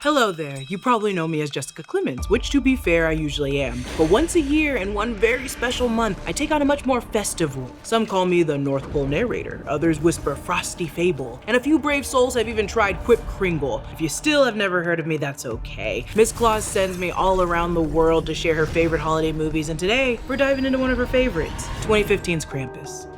Hello there, you probably know me as Jessica Clemons, which to be fair I usually am. But once a year in one very special month, I take on a much more festive role. Some call me the North Pole narrator, others whisper Frosty Fable, and a few brave souls have even tried Quip Kringle. If you still have never heard of me, that's okay. Miss Claus sends me all around the world to share her favorite holiday movies, and today we're diving into one of her favorites, 2015's Krampus.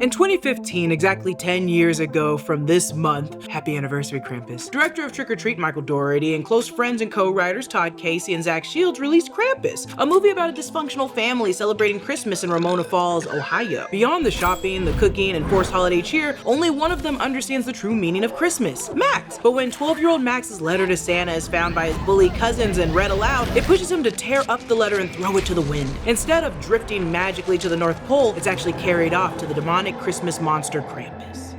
In 2015, exactly 10 years ago from this month, happy anniversary Krampus, director of Trick or Treat Michael Dougherty and close friends and co-writers Todd Casey and Zach Shields released Krampus, a movie about a dysfunctional family celebrating Christmas in Ramona Falls, Ohio. Beyond the shopping, the cooking, and forced holiday cheer, only one of them understands the true meaning of Christmas, Max. But when 12-year-old Max's letter to Santa is found by his bully cousins and read aloud, it pushes him to tear up the letter and throw it to the wind. Instead of drifting magically to the North Pole, it's actually carried off to the demonic Christmas monster Krampus.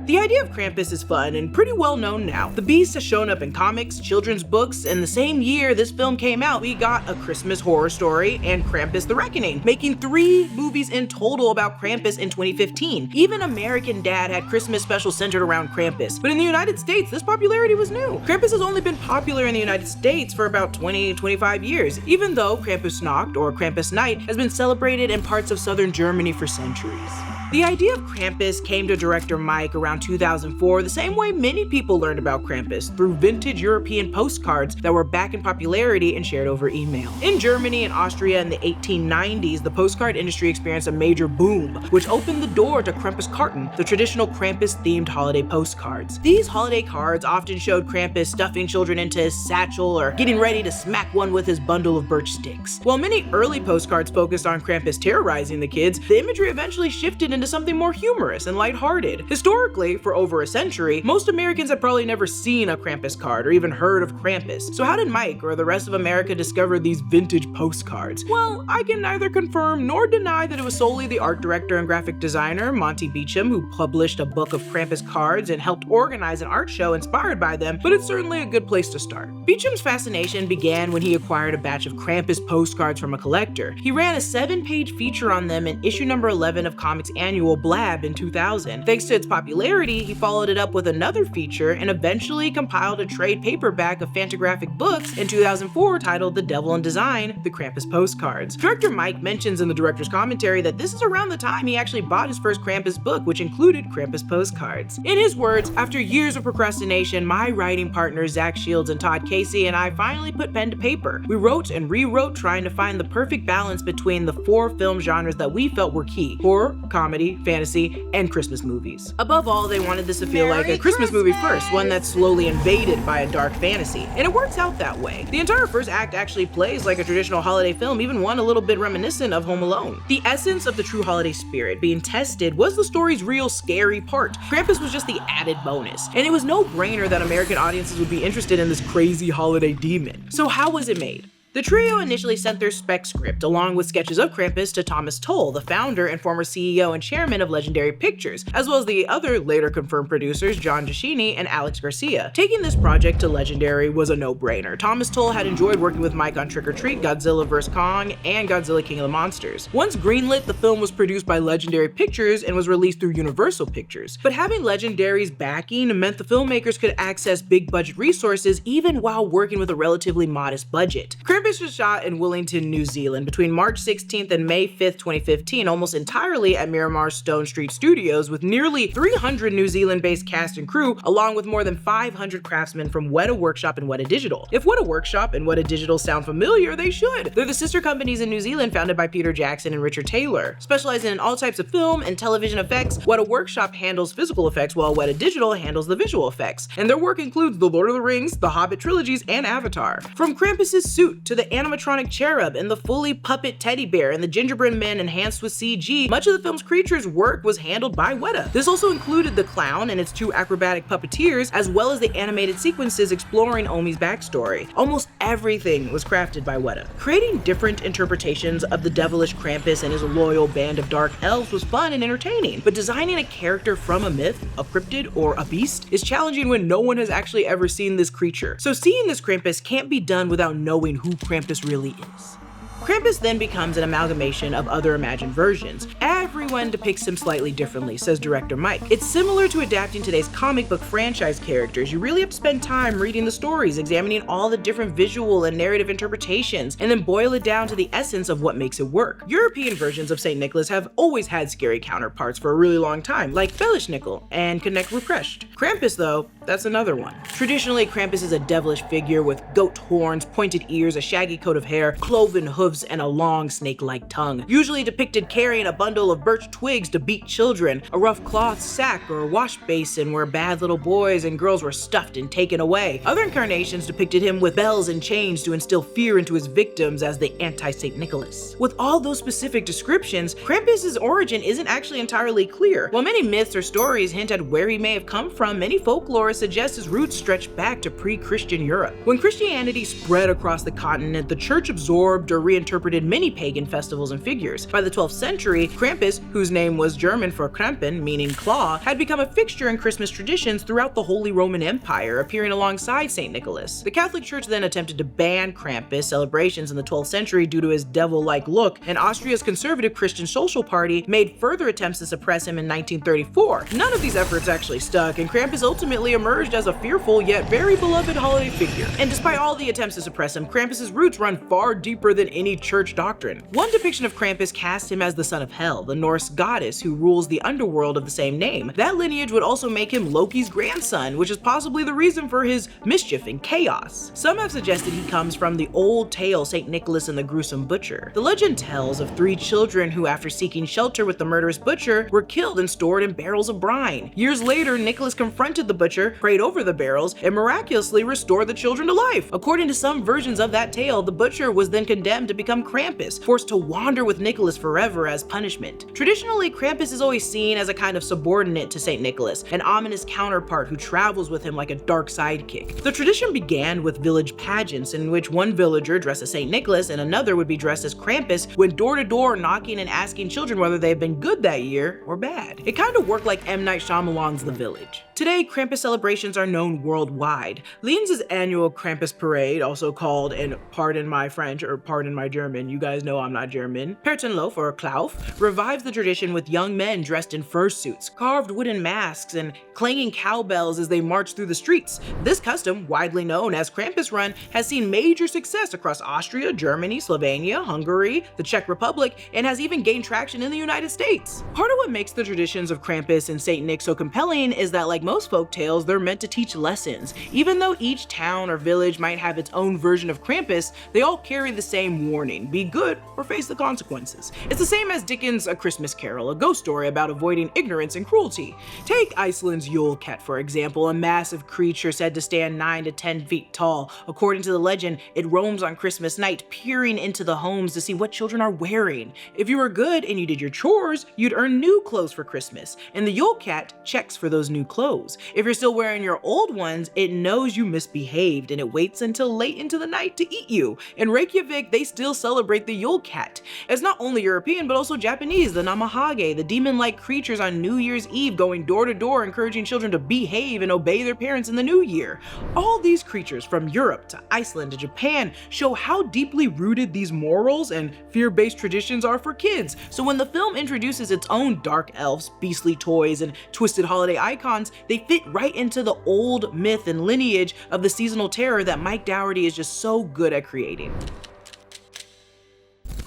The idea of Krampus is fun and pretty well known now. The beast has shown up in comics, children's books, and the same year this film came out, we got A Christmas Horror Story and Krampus the Reckoning, making 3 movies in total about Krampus in 2015. Even American Dad had Christmas specials centered around Krampus, but in the United States, this popularity was new. Krampus has only been popular in the United States for about 20-25 years, even though Krampusnacht or Krampus Night has been celebrated in parts of southern Germany for centuries. The idea of Krampus came to director Mike around 2004 the same way many people learned about Krampus, through vintage European postcards that were back in popularity and shared over email. In Germany and Austria in the 1890s, the postcard industry experienced a major boom, which opened the door to Krampuskarten, the traditional Krampus-themed holiday postcards. These holiday cards often showed Krampus stuffing children into his satchel or getting ready to smack one with his bundle of birch sticks. While many early postcards focused on Krampus terrorizing the kids, the imagery eventually shifted into something more humorous and lighthearted. Historically, for over a century, most Americans had probably never seen a Krampus card or even heard of Krampus. So how did Mike or the rest of America discover these vintage postcards? Well, I can neither confirm nor deny that it was solely the art director and graphic designer, Monty Beecham, who published a book of Krampus cards and helped organize an art show inspired by them, but it's certainly a good place to start. Beecham's fascination began when he acquired a batch of Krampus postcards from a collector. He ran a 7-page feature on them in issue number 11 of Comics Annual Blab in 2000. Thanks to its popularity, he followed it up with another feature and eventually compiled a trade paperback of Fantagraphic books in 2004 titled The Devil in Design, The Krampus Postcards. Director Mike mentions in the director's commentary that this is around the time he actually bought his first Krampus book, which included Krampus postcards. In his words, after years of procrastination, my writing partners Zach Shields and Todd Casey and I finally put pen to paper. We wrote and rewrote, trying to find the perfect balance between the 4 film genres that we felt were key: horror, comedy, fantasy, and Christmas movies. Above all, they wanted this to feel like a Christmas movie first, one that's slowly invaded by a dark fantasy. And it works out that way. The entire first act actually plays like a traditional holiday film, even one a little bit reminiscent of Home Alone. The essence of the true holiday spirit being tested was the story's real scary part. Krampus was just the added bonus, and it was no brainer that American audiences would be interested in this crazy holiday demon. So how was it made? The trio initially sent their spec script, along with sketches of Krampus, to Thomas Tull, the founder and former CEO and chairman of Legendary Pictures, as well as the other later confirmed producers, John Giacchini and Alex Garcia. Taking this project to Legendary was a no-brainer. Thomas Tull had enjoyed working with Mike on Trick or Treat, Godzilla vs. Kong, and Godzilla King of the Monsters. Once greenlit, the film was produced by Legendary Pictures and was released through Universal Pictures. But having Legendary's backing meant the filmmakers could access big-budget resources even while working with a relatively modest budget. Krampus was shot in Wellington, New Zealand between March 16th and May 5th, 2015, almost entirely at Miramar's Stone Street Studios, with nearly 300 New Zealand-based cast and crew, along with more than 500 craftsmen from Weta Workshop and Weta Digital. If Weta Workshop and Weta Digital sound familiar, they should. They're the sister companies in New Zealand founded by Peter Jackson and Richard Taylor. Specializing in all types of film and television effects, Weta Workshop handles physical effects while Weta Digital handles the visual effects. And their work includes The Lord of the Rings, The Hobbit trilogies, and Avatar. From Krampus's suit to the animatronic cherub and the fully puppet teddy bear and the gingerbread men enhanced with CG, much of the film's creatures' work was handled by Weta. This also included the clown and its two acrobatic puppeteers, as well as the animated sequences exploring Omi's backstory. Almost everything was crafted by Weta. Creating different interpretations of the devilish Krampus and his loyal band of dark elves was fun and entertaining, but designing a character from a myth, a cryptid, or a beast is challenging when no one has actually ever seen this creature. So seeing this Krampus can't be done without knowing who Krampus really is. Krampus then becomes an amalgamation of other imagined versions. Everyone depicts him slightly differently, says director Mike. It's similar to adapting today's comic book franchise characters. You really have to spend time reading the stories, examining all the different visual and narrative interpretations, and then boil it down to the essence of what makes it work. European versions of St. Nicholas have always had scary counterparts for a really long time, like Belishnickel and Connect Represhed. Krampus, though, that's another one. Traditionally, Krampus is a devilish figure with goat horns, pointed ears, a shaggy coat of hair, cloven hooves, and a long snake-like tongue. Usually depicted carrying a bundle of birch twigs to beat children, a rough cloth sack or wash basin where bad little boys and girls were stuffed and taken away. Other incarnations depicted him with bells and chains to instill fear into his victims as the anti-St. Nicholas. With all those specific descriptions, Krampus's origin isn't actually entirely clear. While many myths or stories hint at where he may have come from, many folklore suggests his roots stretch back to pre-Christian Europe. When Christianity spread across the continent, the church absorbed or reinterpreted many pagan festivals and figures. By the 12th century, Krampus, whose name was German for Krampen, meaning claw, had become a fixture in Christmas traditions throughout the Holy Roman Empire, appearing alongside St. Nicholas. The Catholic Church then attempted to ban Krampus celebrations in the 12th century due to his devil-like look, and Austria's conservative Christian Social Party made further attempts to suppress him in 1934. None of these efforts actually stuck, and Krampus ultimately emerged as a fearful yet very beloved holiday figure. And despite all the attempts to suppress him, Krampus's roots run far deeper than any church doctrine. One depiction of Krampus cast him as the son of Hel, the Norse goddess who rules the underworld of the same name. That lineage would also make him Loki's grandson, which is possibly the reason for his mischief and chaos. Some have suggested he comes from the old tale St. Nicholas and the Gruesome Butcher. The legend tells of 3 children who, after seeking shelter with the murderous butcher, were killed and stored in barrels of brine. Years later, Nicholas confronted the butcher, prayed over the barrels, and miraculously restored the children to life. According to some versions of that tale, the butcher was then condemned to become Krampus, forced to wander with Nicholas forever as punishment. Traditionally, Krampus is always seen as a kind of subordinate to St. Nicholas, an ominous counterpart who travels with him like a dark sidekick. The tradition began with village pageants in which one villager dressed as St. Nicholas and another would be dressed as Krampus, went door to door knocking and asking children whether they've been good that year or bad. It kind of worked like M. Night Shyamalan's The Village. Today, Krampus celebrations are known worldwide. Linz's annual Krampus parade, also called, and pardon my French or pardon my German, you guys know I'm not German, Pertenlauf or Klauf, revives the tradition with young men dressed in fursuits, carved wooden masks, and clanging cowbells as they march through the streets. This custom, widely known as Krampus Run, has seen major success across Austria, Germany, Slovenia, Hungary, the Czech Republic, and has even gained traction in the United States. Part of what makes the traditions of Krampus and St. Nick so compelling is that, like most folk tales, they're meant to teach lessons. Even though each town or village might have its own version of Krampus, they all carry the same warning: be good or face the consequences. It's the same as Dickens' A Christmas Carol, a ghost story about avoiding ignorance and cruelty. Take Iceland's Yule Cat, for example, a massive creature said to stand 9 to 10 feet tall. According to the legend, it roams on Christmas night, peering into the homes to see what children are wearing. If you were good and you did your chores, you'd earn new clothes for Christmas, and the Yule Cat checks for those new clothes. If you're still wearing your old ones, it knows you misbehaved and it waits until late into the night to eat you. In Reykjavik, they still celebrate the Yule Cat. It's not only European, but also Japanese, the Namahage, the demon-like creatures on New Year's Eve going door to door encouraging children to behave and obey their parents in the new year. All these creatures from Europe to Iceland to Japan show how deeply rooted these morals and fear-based traditions are for kids. So when the film introduces its own dark elves, beastly toys, and twisted holiday icons, they fit right into the old myth and lineage of the seasonal terror that Mike Dougherty is just so good at creating.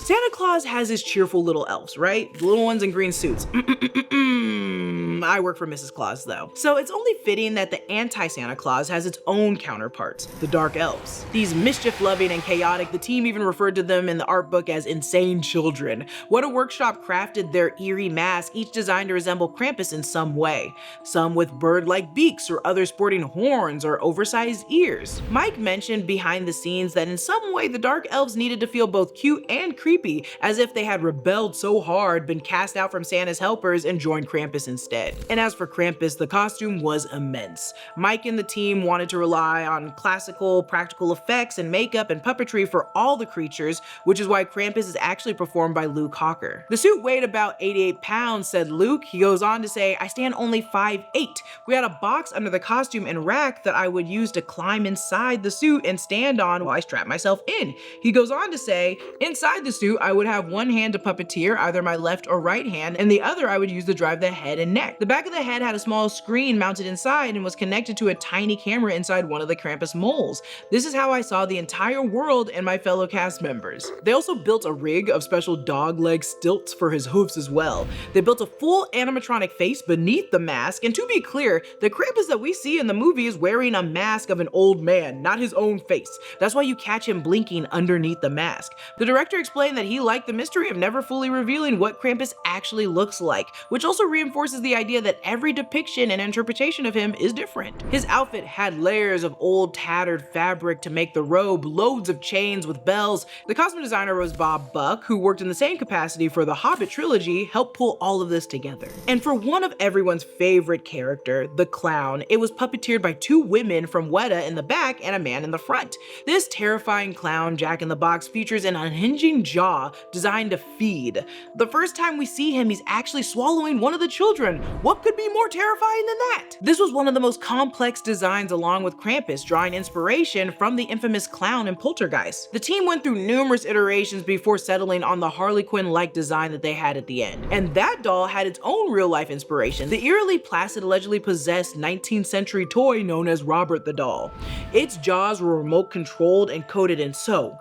Santa Claus has his cheerful little elves, right? The little ones in green suits. I work for Mrs. Claus though. So it's only fitting that the anti-Santa Claus has its own counterparts, the Dark Elves. These mischief-loving and chaotic, the team even referred to them in the art book as insane children. What a Workshop crafted their eerie mask, each designed to resemble Krampus in some way. Some with bird-like beaks or others sporting horns or oversized ears. Mike mentioned behind the scenes that in some way the Dark Elves needed to feel both cute and creepy, as if they had rebelled so hard, been cast out from Santa's helpers, and joined Krampus instead. And as for Krampus, the costume was immense. Mike and the team wanted to rely on classical practical effects and makeup and puppetry for all the creatures, which is why Krampus is actually performed by Luke Hawker. The suit weighed about 88 pounds, said Luke. He goes on to say, "I stand only 5'8". We had a box under the costume and rack that I would use to climb inside the suit and stand on while I strap myself in." He goes on to say, "Inside the suit, I would have one hand to puppeteer, either my left or right hand, and the other I would use to drive the head and neck. The back of the head had a small screen mounted inside and was connected to a tiny camera inside one of the Krampus moles. This is how I saw the entire world and my fellow cast members." They also built a rig of special dog leg stilts for his hoofs as well. They built a full animatronic face beneath the mask, and to be clear, the Krampus that we see in the movie is wearing a mask of an old man, not his own face. That's why you catch him blinking underneath the mask. The director explained that he liked the mystery of never fully revealing what Krampus actually looks like, which also reinforces the idea that every depiction and interpretation of him is different. His outfit had layers of old tattered fabric to make the robe, loads of chains with bells. The costume designer was Bob Buck, who worked in the same capacity for the Hobbit trilogy, helped pull all of this together. And for one of everyone's favorite character, the clown, it was puppeteered by two women from Weta in the back and a man in the front. This terrifying clown, Jack in the Box, features an unhinging jaw designed to feed. The first time we see him, he's actually swallowing one of the children. What could be more terrifying than that? This was one of the most complex designs along with Krampus, drawing inspiration from the infamous clown in Poltergeist. The team went through numerous iterations before settling on the Harley Quinn-like design that they had at the end. And that doll had its own real-life inspiration, the eerily placid, allegedly possessed 19th century toy known as Robert the Doll. Its jaws were remote-controlled and coated in so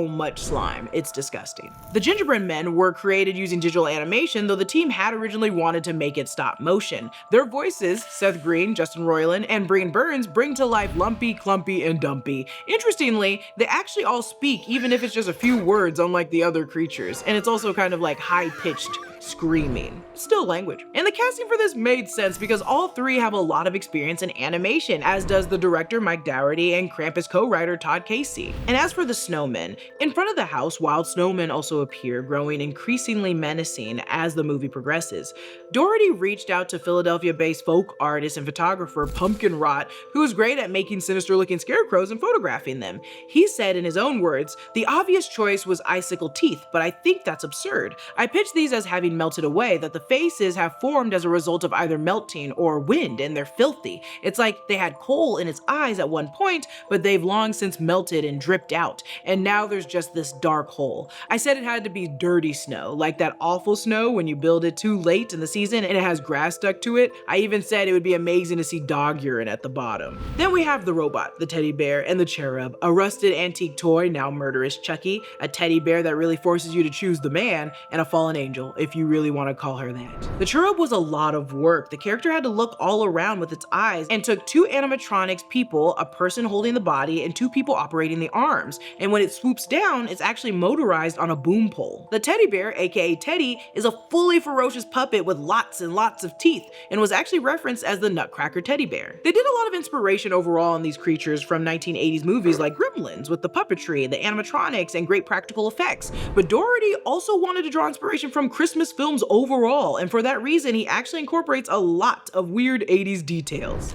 much slime. It's disgusting. The gingerbread men were created using digital animation, though the team had originally wanted to make it stop motion. Their voices, Seth Green, Justin Roiland, and Breen Burns, bring to life Lumpy, Clumpy, and Dumpy. Interestingly, they actually all speak, even if it's just a few words, unlike the other creatures, and it's also kind of like high-pitched screaming. Still language. And the casting for this made sense because all three have a lot of experience in animation, as does the director Mike Dougherty and Krampus co-writer Todd Casey. And as for the snowmen, in front of the house, wild snowmen also appear, growing increasingly menacing as the movie progresses. Dougherty reached out to Philadelphia-based folk artist and photographer Pumpkin Rot, who is great at making sinister-looking scarecrows and photographing them. He said in his own words, "The obvious choice was icicle teeth, but I think that's absurd. I pitched these as having melted away, that the faces have formed as a result of either melting or wind, and they're filthy. It's like they had coal in its eyes at one point, but they've long since melted and dripped out, and now there's just this dark hole. I said it had to be dirty snow, like that awful snow when you build it too late in the season and it has grass stuck to it. I even said it would be amazing to see dog urine at the bottom." Then we have the robot, the teddy bear, and the cherub, a rusted antique toy, now murderous Chucky, a teddy bear that really forces you to choose the man, and a fallen angel, if you really want to call her that. The cherub was a lot of work. The character had to look all around with its eyes and took two animatronics people, a person holding the body and two people operating the arms. And when it swoops down, it's actually motorized on a boom pole. The teddy bear, aka Teddy, is a fully ferocious puppet with lots and lots of teeth and was actually referenced as the Nutcracker teddy bear. They did a lot of inspiration overall in these creatures from 1980s movies like Gremlins with the puppetry, the animatronics, and great practical effects. But Dougherty also wanted to draw inspiration from Christmas films overall, and for that reason, he actually incorporates a lot of weird 80s details.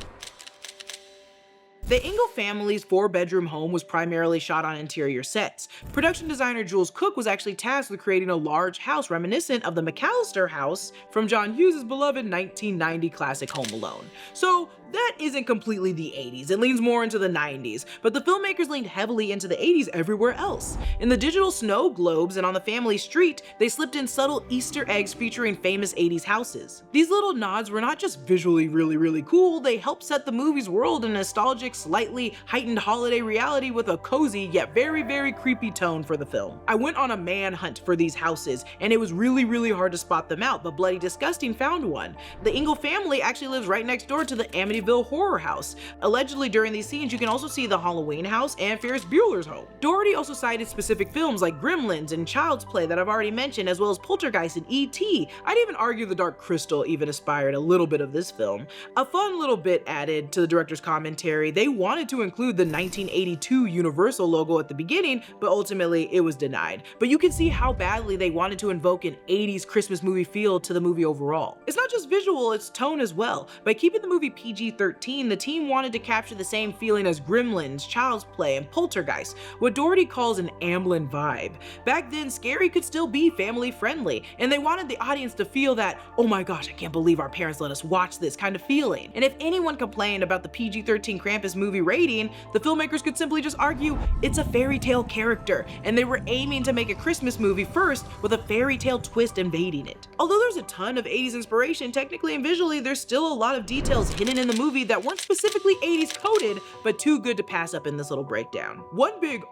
The Ingle family's 4-bedroom home was primarily shot on interior sets. Production designer Jules Cook was actually tasked with creating a large house reminiscent of the McAllister house from John Hughes' beloved 1990 classic Home Alone. So That isn't completely the 80s, it leans more into the 90s, but the filmmakers leaned heavily into the 80s everywhere else. In the digital snow globes and on the family street, they slipped in subtle Easter eggs featuring famous 80s houses. These little nods were not just visually really cool, they helped set the movie's world in a nostalgic, slightly heightened holiday reality with a cozy yet very creepy tone for the film. I went on a manhunt for these houses, and it was really hard to spot them out, but Bloody Disgusting found one. The Ingle family actually lives right next door to the Amityville horror house. Allegedly during these scenes, you can also see the Halloween house and Ferris Bueller's home. Doherty also cited specific films like Gremlins and Child's Play that I've already mentioned, as well as Poltergeist and E.T. I'd even argue The Dark Crystal even inspired a little bit of this film. A fun little bit added to the director's commentary, they wanted to include the 1982 Universal logo at the beginning, but ultimately it was denied. But you can see how badly they wanted to invoke an 80s Christmas movie feel to the movie overall. It's not just visual, it's tone as well. By keeping the movie PG-13, the team wanted to capture the same feeling as Gremlins, Child's Play, and Poltergeist, what Doherty calls an Amblin vibe. Back then, scary could still be family friendly, and they wanted the audience to feel that, oh my gosh, I can't believe our parents let us watch this kind of feeling. And if anyone complained about the PG-13 Krampus movie rating, the filmmakers could simply just argue it's a fairy tale character, and they were aiming to make a Christmas movie first with a fairy tale twist invading it. Although there's a ton of 80s inspiration, technically and visually, there's still a lot of details hidden in the movie that weren't specifically 80s coded, but too good to pass up in this little breakdown. One big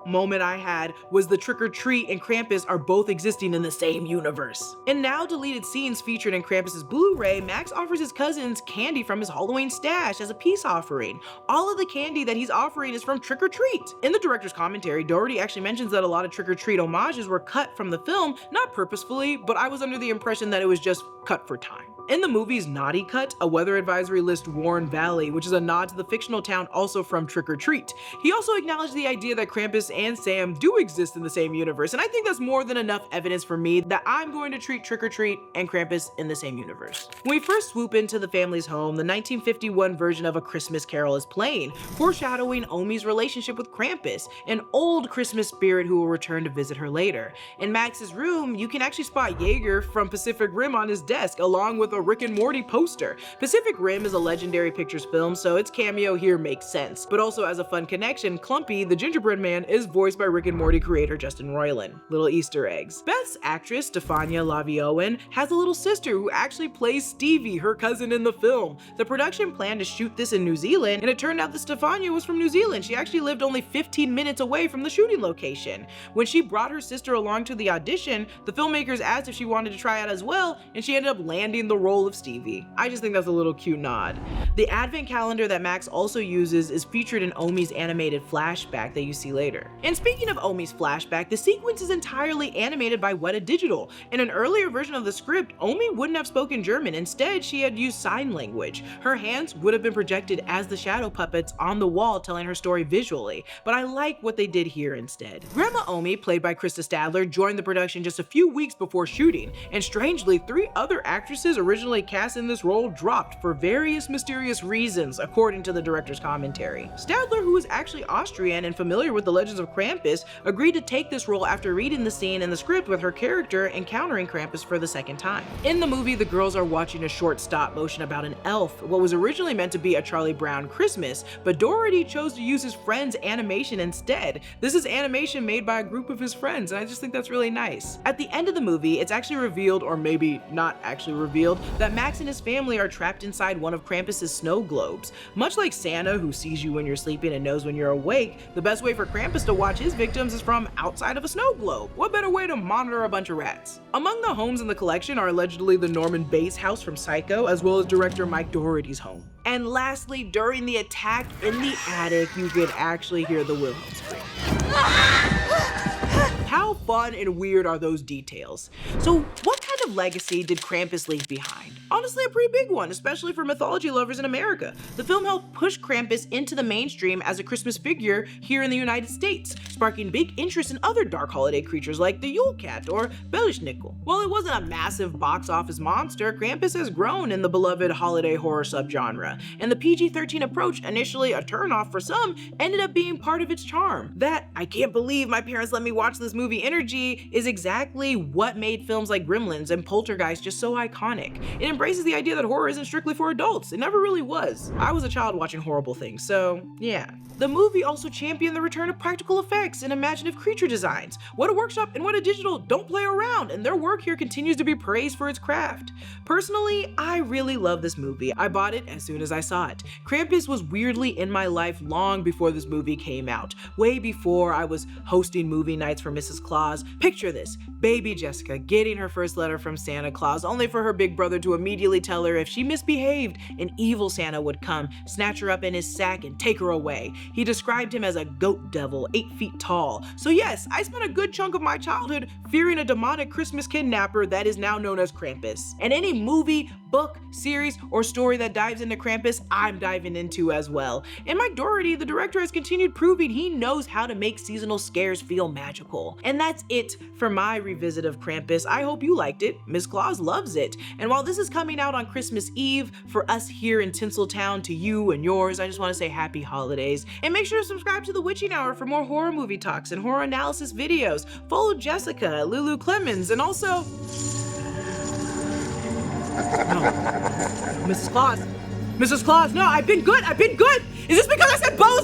moment I had was the Trick or Treat and Krampus are both existing in the same universe. In now deleted scenes featured in Krampus's Blu-ray, Max offers his cousins candy from his Halloween stash as a peace offering. All of the candy that he's offering is from Trick or Treat. In the director's commentary, Doherty actually mentions that a lot of Trick or Treat homages were cut from the film, not purposefully, but I was under the impression that it was just cut for time. In the movie's Naughty Cut, a weather advisory lists Warren Valley, which is a nod to the fictional town also from Trick or Treat. He also acknowledged the idea that Krampus and Sam do exist in the same universe, and I think that's more than enough evidence for me that I'm going to treat Trick or Treat and Krampus in the same universe. When we first swoop into the family's home, the 1951 version of A Christmas Carol is playing, foreshadowing Omi's relationship with Krampus, an old Christmas spirit who will return to visit her later. In Max's room, you can actually spot Jaeger from Pacific Rim on his desk, along with a Rick and Morty poster. Pacific Rim is a Legendary Pictures film, so its cameo here makes sense. But also as a fun connection, Clumpy, the gingerbread man, is voiced by Rick and Morty creator Justin Roiland. Little Easter eggs. Beth's actress, Stefania Lavioen, has a little sister who actually plays Stevie, her cousin in the film. The production planned to shoot this in New Zealand, and it turned out that Stefania was from New Zealand. She actually lived only 15 minutes away from the shooting location. When she brought her sister along to the audition, the filmmakers asked if she wanted to try out as well, and she ended up landing the role of Stevie. I just think that's a little cute nod. The advent calendar that Max also uses is featured in Omi's animated flashback that you see later. And speaking of Omi's flashback, the sequence is entirely animated by Weta Digital. In an earlier version of the script, Omi wouldn't have spoken German. Instead, she had used sign language. Her hands would have been projected as the shadow puppets on the wall telling her story visually, but I like what they did here instead. Grandma Omi, played by Krista Stadler, joined the production just a few weeks before shooting, and strangely, 3 other actresses originally cast in this role dropped for various mysterious reasons, according to the director's commentary. Stadler, who is actually Austrian and familiar with the legends of Krampus, agreed to take this role after reading the scene in the script with her character encountering Krampus for the second time. In the movie, the girls are watching a short stop motion about an elf, what was originally meant to be a Charlie Brown Christmas, but Doherty chose to use his friend's animation instead. This is animation made by a group of his friends, and I just think that's really nice. At the end of the movie, it's actually revealed, or maybe not actually revealed, that Max and his family are trapped inside one of Krampus's snow globes. Much like Santa, who sees you when you're sleeping and knows when you're awake, the best way for Krampus to watch his victims is from outside of a snow globe. What better way to monitor a bunch of rats? Among the homes in the collection are allegedly the Norman Bates house from Psycho, as well as director Mike Doherty's home. And lastly, during the attack in the attic, you could actually hear the Wilhelm scream. How fun and weird are those details? So what kind of legacy did Krampus leave behind? Honestly, a pretty big one, especially for mythology lovers in America. The film helped push Krampus into the mainstream as a Christmas figure here in the United States, sparking big interest in other dark holiday creatures like the Yule Cat or Belischnickel. While it wasn't a massive box office monster, Krampus has grown in the beloved holiday horror subgenre, and the PG-13 approach, initially a turnoff for some, ended up being part of its charm. That "I can't believe my parents let me watch this movie" energy is exactly what made films like Gremlins and Poltergeist just so iconic. It embraces the idea that horror isn't strictly for adults. It never really was. I was a child watching horrible things, so yeah. The movie also championed the return of practical effects and imaginative creature designs. What a Workshop and What a Digital don't play around, and their work here continues to be praised for its craft. Personally, I really love this movie. I bought it as soon as I saw it. Krampus was weirdly in my life long before this movie came out, way before I was hosting movie nights for Mrs. Claus. Picture this, baby Jessica getting her first letter from Santa Claus, only for her big brother to immediately tell her if she misbehaved, an evil Santa would come, snatch her up in his sack, and take her away. He described him as a goat devil, 8 feet tall. So yes, I spent a good chunk of my childhood fearing a demonic Christmas kidnapper that is now known as Krampus. And any movie, book, series, or story that dives into Krampus, I'm diving into as well. And Mike Dougherty, the director, has continued proving he knows how to make seasonal scares feel magical. And that's it for my revisit of Krampus. I hope you liked it. Miss Claus loves it. And while this is coming out on Christmas Eve, for us here in Tinseltown, to you and yours, I just want to say happy holidays. And make sure to subscribe to The Witching Hour for more horror movie talks and horror analysis videos. Follow Jessica, Lulu Clemons, and also... No. Mrs. Claus. Mrs. Claus, no, I've been good. Is this because I said bows?